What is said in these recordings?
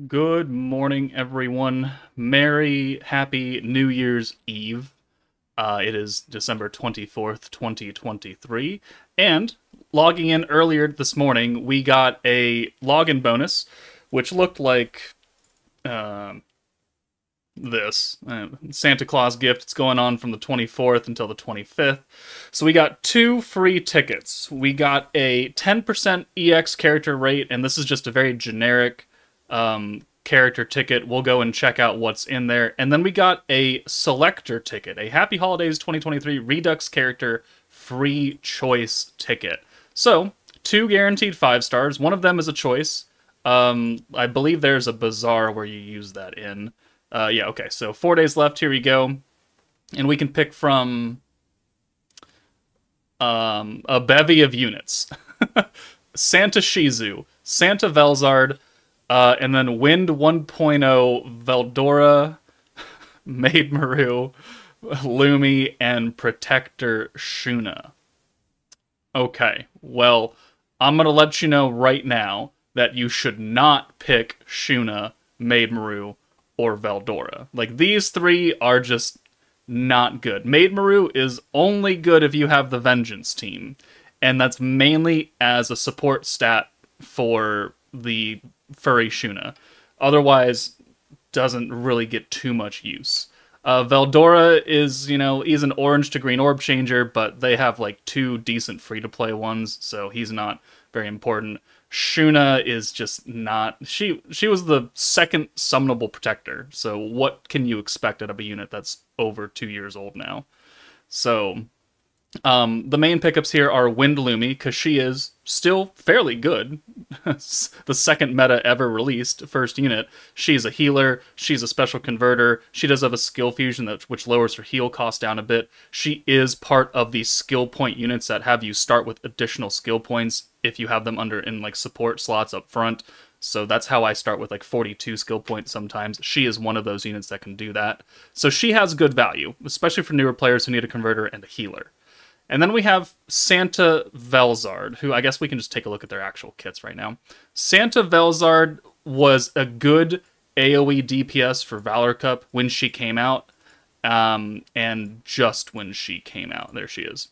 Good morning, everyone. Merry, happy New Year's Eve. It is December 24th, 2023. And logging in earlier this morning, we got a login bonus, which looked like uh, this Santa Claus gift. It's going on from the 24th until the 25th. So we got two free tickets. We got a 10% EX character rate, and this is just a very generic character ticket. We'll go and check out what's in there. And then we got a selector ticket, a Happy Holidays 2023 Redux character free choice ticket. So, two guaranteed 5 stars. One of them is a choice. I believe there's a bazaar where you use that in. Yeah, okay, so 4 days left. Here we go. And we can pick from a bevy of units. Santa Shizu, Santa Velzard, and then Wind 1.0, Veldora, Maid Maru, Lumi, and Protector Shuna. Okay, well, I'm going to let you know right now that you should not pick Shuna, Maid Maru, or Veldora. Like, these three are just not good. Maid Maru is only good if you have the Vengeance team, and that's mainly as a support stat for the furry Shuna. Otherwise, doesn't really get too much use. Veldora is, he's an orange to green orb changer, but they have like two decent free-to-play ones, so he's not very important. Shuna is just not... She was the second summonable protector, so what can you expect out of a unit that's over 2 years old now? So, the main pickups here are Wind Lumi, because she is still fairly good. The second meta ever released, first unit. She's a healer, she's a special converter, she does have a skill fusion which lowers her heal cost down a bit. She is part of the skill point units that have you start with additional skill points if you have them in like support slots up front. So that's how I start with like 42 skill points sometimes. She is one of those units that can do that. So she has good value, especially for newer players who need a converter and a healer. And then we have Santa Velzard, who I guess we can just take a look at their actual kits right now. Santa Velzard was a good AoE DPS for Valor Cup when she came out, and just when she came out. There she is.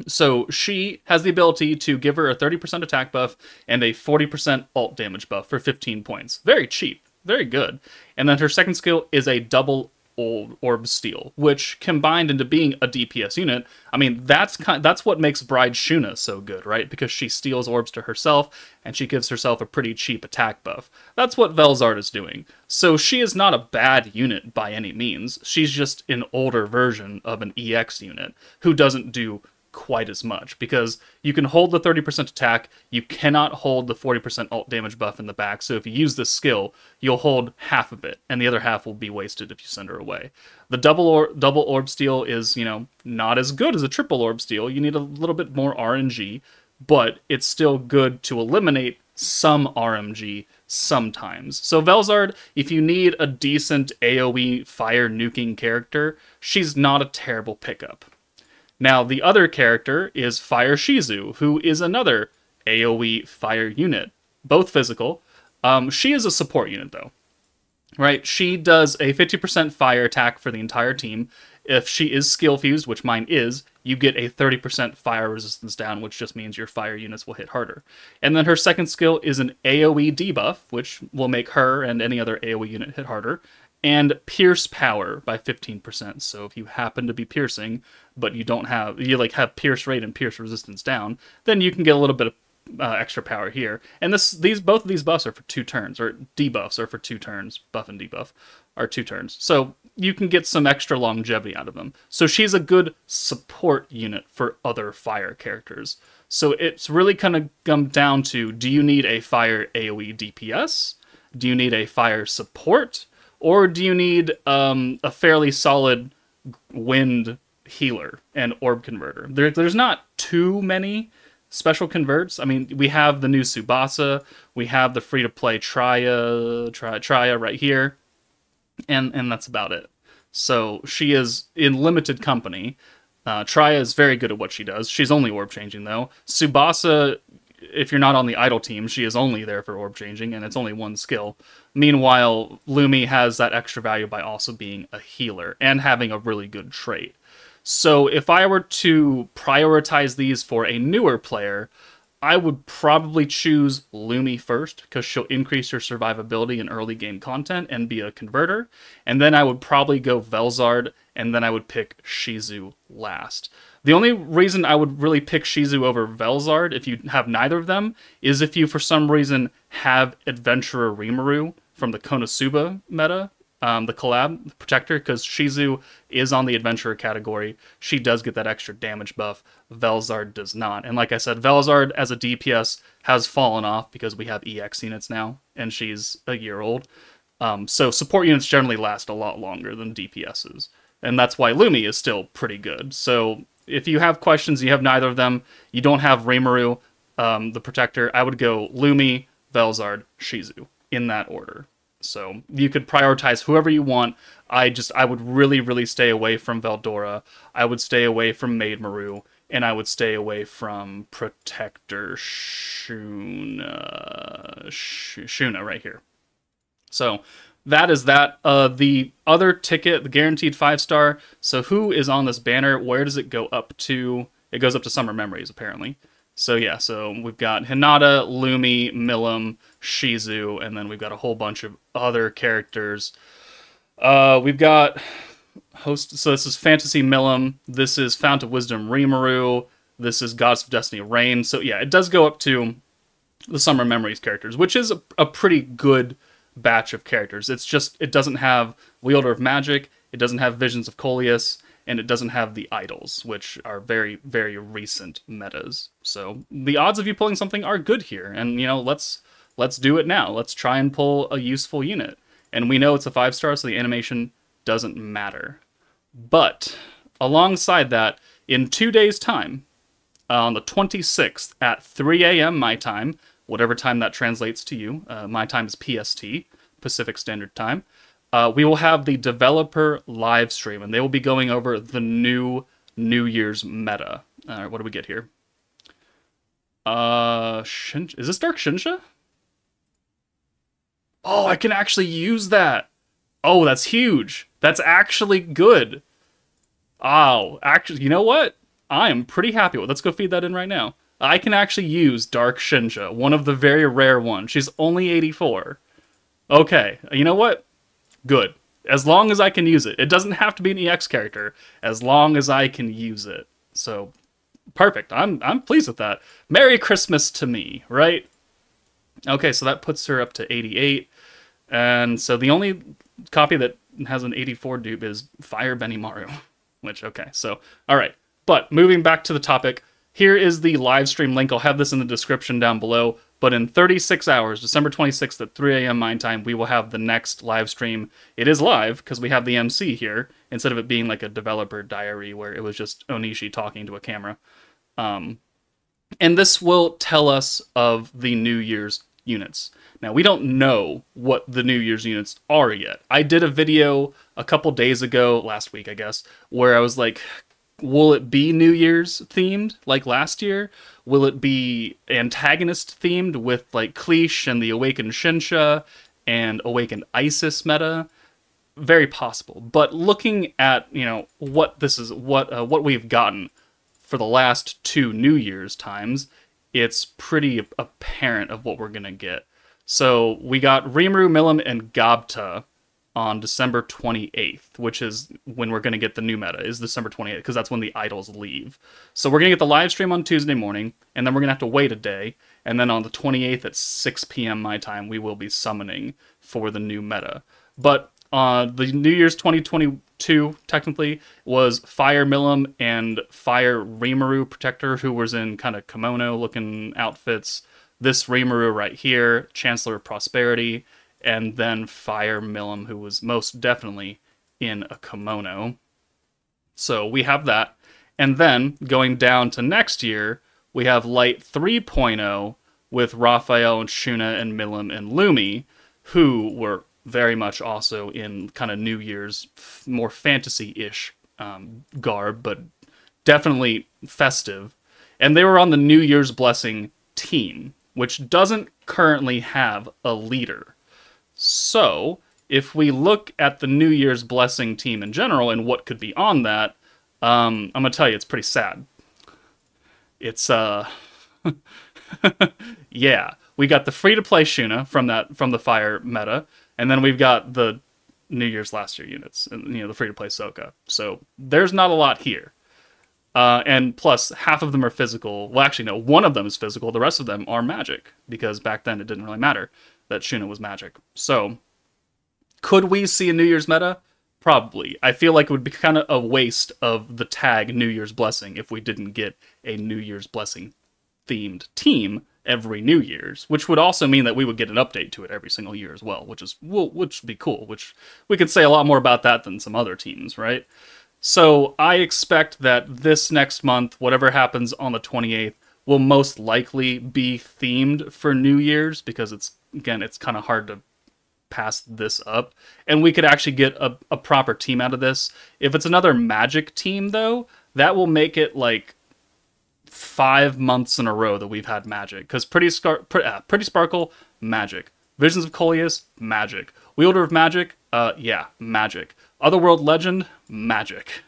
So she has the ability to give her a 30% attack buff and a 40% ult damage buff for 15 points. Very cheap, very good. And then her second skill is a double orb steal, which combined into being a DPS unit, I mean, that's what makes Bride Shuna so good, right? Because she steals orbs to herself, and she gives herself a pretty cheap attack buff. That's what Velzard is doing. So she is not a bad unit by any means. She's just an older version of an EX unit who doesn't do quite as much, because you can hold the 30% attack, you cannot hold the 40% ult damage buff in the back, so if you use this skill, you'll hold half of it, and the other half will be wasted if you send her away. The double orb steal is, not as good as a triple orb steal. You need a little bit more RNG, but it's still good to eliminate some RMG sometimes. So Velzard, if you need a decent AoE fire nuking character, she's not a terrible pickup. Now, the other character is Fire Shizu, who is another AoE fire unit, both physical. She is a support unit, though, right? She does a 50% fire attack for the entire team. If she is skill fused, which mine is, you get a 30% fire resistance down, which just means your fire units will hit harder. And then her second skill is an AoE debuff, which will make her and any other AoE unit hit harder, and pierce power by 15%. So if you happen to be piercing, but you have pierce rate and pierce resistance down, then you can get a little bit of extra power here. And both of these buffs are for 2 turns, or debuffs are for 2 turns. Buff and debuff are 2 turns. So you can get some extra longevity out of them. So she's a good support unit for other fire characters. So it's really kind of come down to, do you need a fire AoE DPS? Do you need a fire support? Or do you need a fairly solid wind healer and orb converter? There's not too many special converts. I mean, we have the new Tsubasa, we have the free-to-play Traya right here, and that's about it. So she is in limited company. Traya is very good at what she does. She's only orb changing, though. Tsubasa, if you're not on the idle team, she is only there for orb changing, and it's only one skill. Meanwhile, Lumi has that extra value by also being a healer and having a really good trait. So if I were to prioritize these for a newer player, I would probably choose Lumi first, because she'll increase your survivability in early game content and be a converter. And then I would probably go Velzard, and then I would pick Shizu last. The only reason I would really pick Shizu over Velzard, if you have neither of them, is if you for some reason have Adventurer Rimuru from the Konosuba meta, the collab protector, because Shizu is on the adventurer category. She does get that extra damage buff. Velzard does not. And like I said, Velzard as a DPS has fallen off because we have EX units now, and she's a year old. So support units generally last a lot longer than DPSs. And that's why Lumi is still pretty good. So if you have questions, you have neither of them, you don't have Rimuru, the protector, I would go Lumi, Velzard, Shizu, in that order. So you could prioritize whoever you want. I would really stay away from Veldora. I would stay away from Maid Maru, and I would stay away from Protector Shuna right here. So that is that. The other ticket, the guaranteed 5-star. So who is on this banner? Where does it go up to? It goes up to Summer Memories, apparently. So yeah, so we've got Hinata, Lumi, Milim, Shizu, and then we've got a whole bunch of other characters. We've got so this is Fantasy Milim, this is Fount of Wisdom Rimuru, this is Goddess of Destiny Rain. So yeah, it does go up to the Summer Memories characters, which is a pretty good batch of characters. It's just, it doesn't have Wielder of Magic, it doesn't have Visions of Coleus, and it doesn't have the idols, which are very recent metas. So the odds of you pulling something are good here, and you know, let's do it now. Let's try and pull a useful unit. And we know it's a 5-star, so the animation doesn't matter. But alongside that, in 2 days' time, on the 26th at 3 a.m. my time, whatever time that translates to you, my time is PST, Pacific Standard Time, we will have the developer live stream, and they will be going over the new New Year's meta. All right, what do we get here? Is this Dark Shinsha? Oh, I can actually use that. Oh, that's huge. That's actually good. Oh, actually, you know what? I am pretty happy with it. Let's go feed that in right now. I can actually use Dark Shinsha, one of the very rare ones. She's only 84. Okay, you know what? Good. As long as I can use it. It doesn't have to be an EX character, as long as I can use it. So, perfect. I'm pleased with that. Merry Christmas to me, right? Okay, so that puts her up to 88. And so the only copy that has an 84 dupe is Fire Benimaru. Which, okay, so, alright. But, moving back to the topic, here is the live stream link. I'll have this in the description down below. But in 36 hours, December 26th at 3 a.m. my time, we will have the next live stream. It is live, because we have the MC here, instead of it being like a developer diary where it was just Onishi talking to a camera. And this will tell us of the New Year's units. Now, we don't know what the New Year's units are yet. I did a video a couple days ago, last week I guess, where I was like, will it be New Year's themed like last year? Will it be antagonist themed with like Cleash and the Awakened Shinsha and Awakened Isis meta? Very possible. But looking at, you know, what this is, what we've gotten for the last 2 New Year's times, it's pretty apparent of what we're gonna get. So we got Rimuru, Milim, and Gabta on December 28th, which is when we're going to get the new meta, is December 28th, because that's when the idols leave. So we're going to get the live stream on Tuesday morning, and then we're going to have to wait a day, and then on the 28th at 6 p.m. my time, we will be summoning for the new meta. But the New Year's 2022, technically, was Fire Milim and Fire Rimuru Protector, who was in kind of kimono-looking outfits. This Rimuru right here, Chancellor of Prosperity, and then Fire Milim, who was most definitely in a kimono. So we have that. And then, going down to next year, we have Light 3.0 with Raphael and Shuna and Milim and Lumi, who were very much also in kind of New Year's, more fantasy-ish garb, but definitely festive. And they were on the New Year's Blessing team, which doesn't currently have a leader. So, if we look at the New Year's Blessing team in general and what could be on that, I'm gonna tell you, it's pretty sad. It's yeah, we got the free-to-play Shuna from the Fire meta, and then we've got the New Year's last year units, and the free-to-play Soka. So there's not a lot here. And plus, half of them are physical. Well, actually, no, one of them is physical. The rest of them are magic, because back then it didn't really matter that Shuna was magic. So, could we see a New Year's meta? Probably. I feel like it would be kind of a waste of the tag New Year's Blessing if we didn't get a New Year's Blessing themed team every New Year's, which would also mean that we would get an update to it every single year as well, which would be cool, which we could say a lot more about that than some other teams, right? So I expect that this next month, whatever happens on the 28th, will most likely be themed for New Year's, because it's kind of hard to pass this up, and we could actually get a proper team out of this. If it's another Magic team, though, that will make it like 5 months in a row that we've had Magic, because Pretty Sparkle, Magic. Visions of Coleus, Magic. Wielder of Magic, yeah, Magic. Otherworld Legend, Magic.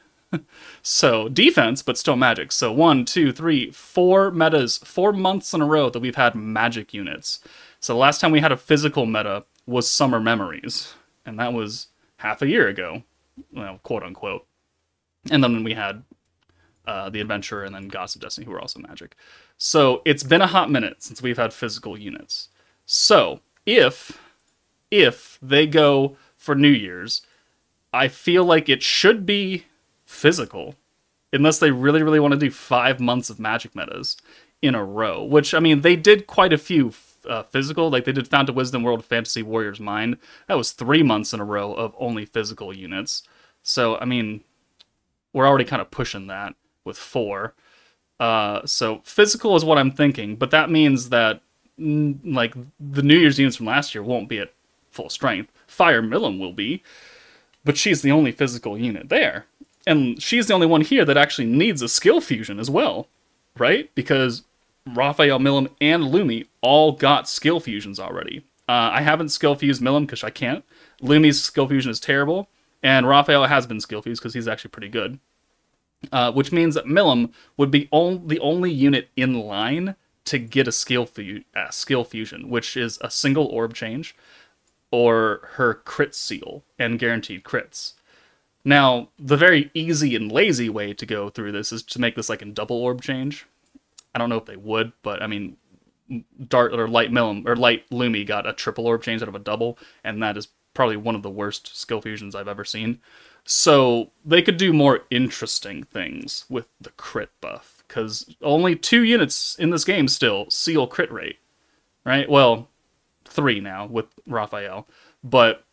So, defense, but still Magic. So 1, 2, 3, 4 metas, 4 months in a row that we've had Magic units. So the last time we had a physical meta was Summer Memories, and that was half a year ago, well, quote unquote. And then we had the Adventurer and then Gods of Destiny, who were also Magic. So it's been a hot minute since we've had physical units. So if they go for New Year's, I feel like it should be physical, unless they really, really want to do 5 months of Magic metas in a row, which, I mean, they did quite a few physical, like they did Fount of Wisdom, World of Fantasy, Warrior's Mind. That was 3 months in a row of only physical units. So, I mean, we're already kind of pushing that with 4. So physical is what I'm thinking, but that means that like the New Year's units from last year won't be at full strength. Fire Milim will be, but she's the only physical unit there. And she's the only one here that actually needs a skill fusion as well, right? Because Raphael, Milim, and Lumi all got skill fusions already. I haven't skill fused Milim because I can't. Lumi's skill fusion is terrible, and Raphael has been skill fused because he's actually pretty good. Which means that Milim would be the only unit in line to get a skill fusion, which is a single orb change, or her crit seal and guaranteed crits. Now, the very easy and lazy way to go through this is to make this like a double orb change. I don't know if they would, but I mean, Dart or Light Milim or Light Lumi got a triple orb change out of a double, and that is probably one of the worst skill fusions I've ever seen. So they could do more interesting things with the crit buff, because only 2 units in this game still seal crit rate, right? Well, 3 now with Raphael, but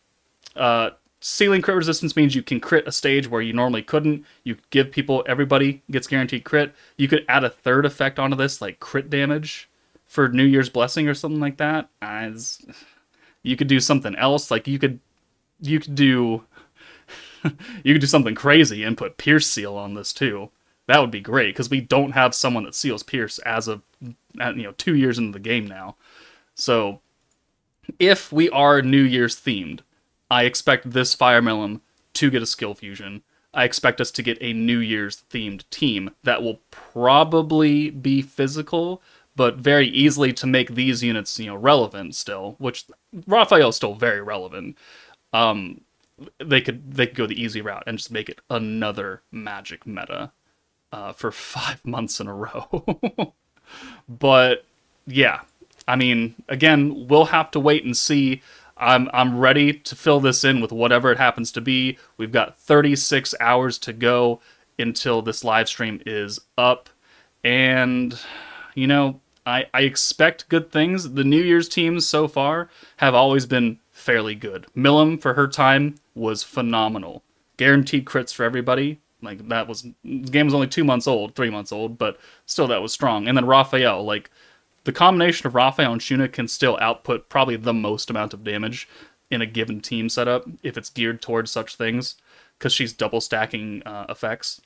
sealing crit resistance means you can crit a stage where you normally couldn't. You give everybody gets guaranteed crit. You could add a third effect onto this, like crit damage for New Year's Blessing or something like that. You could do something else, like you could do you could do something crazy and put Pierce Seal on this too. That would be great, because we don't have someone that seals Pierce as of 2 years into the game now. So if we are New Year's themed, I expect this Fire Milim to get a skill fusion. I expect us to get a New Year's themed team that will probably be physical, but very easily to make these units, relevant still, which Raphael's still very relevant. They could go the easy route and just make it another Magic meta for 5 months in a row. But yeah, I mean, again, we'll have to wait and see. I'm ready to fill this in with whatever it happens to be. We've got 36 hours to go until this live stream is up, and I expect good things. The New Year's teams so far have always been fairly good. Milim, for her time, was phenomenal. Guaranteed crits for everybody. Like, the game was only 2 months old, 3 months old, but still that was strong. And then Raphael, like, the combination of Raphael and Shuna can still output probably the most amount of damage in a given team setup if it's geared towards such things, because she's double stacking effects.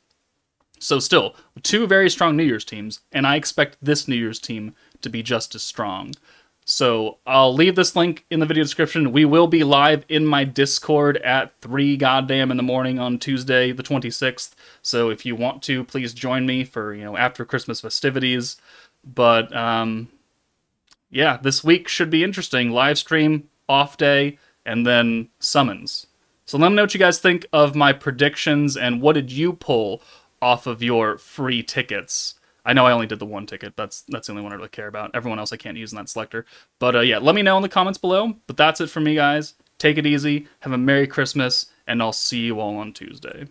So still, 2 very strong New Year's teams, and I expect this New Year's team to be just as strong. So I'll leave this link in the video description. We will be live in my Discord at 3 goddamn in the morning on Tuesday, the 26th. So if you want to, please join me for, after Christmas festivities. But, yeah, this week should be interesting. Live stream, off day, and then summons. So let me know what you guys think of my predictions, and what did you pull off of your free tickets? I know I only did the one ticket. That's the only one I really care about. Everyone else I can't use in that selector. But yeah, let me know in the comments below. But that's it for me, guys. Take it easy. Have a Merry Christmas, and I'll see you all on Tuesday.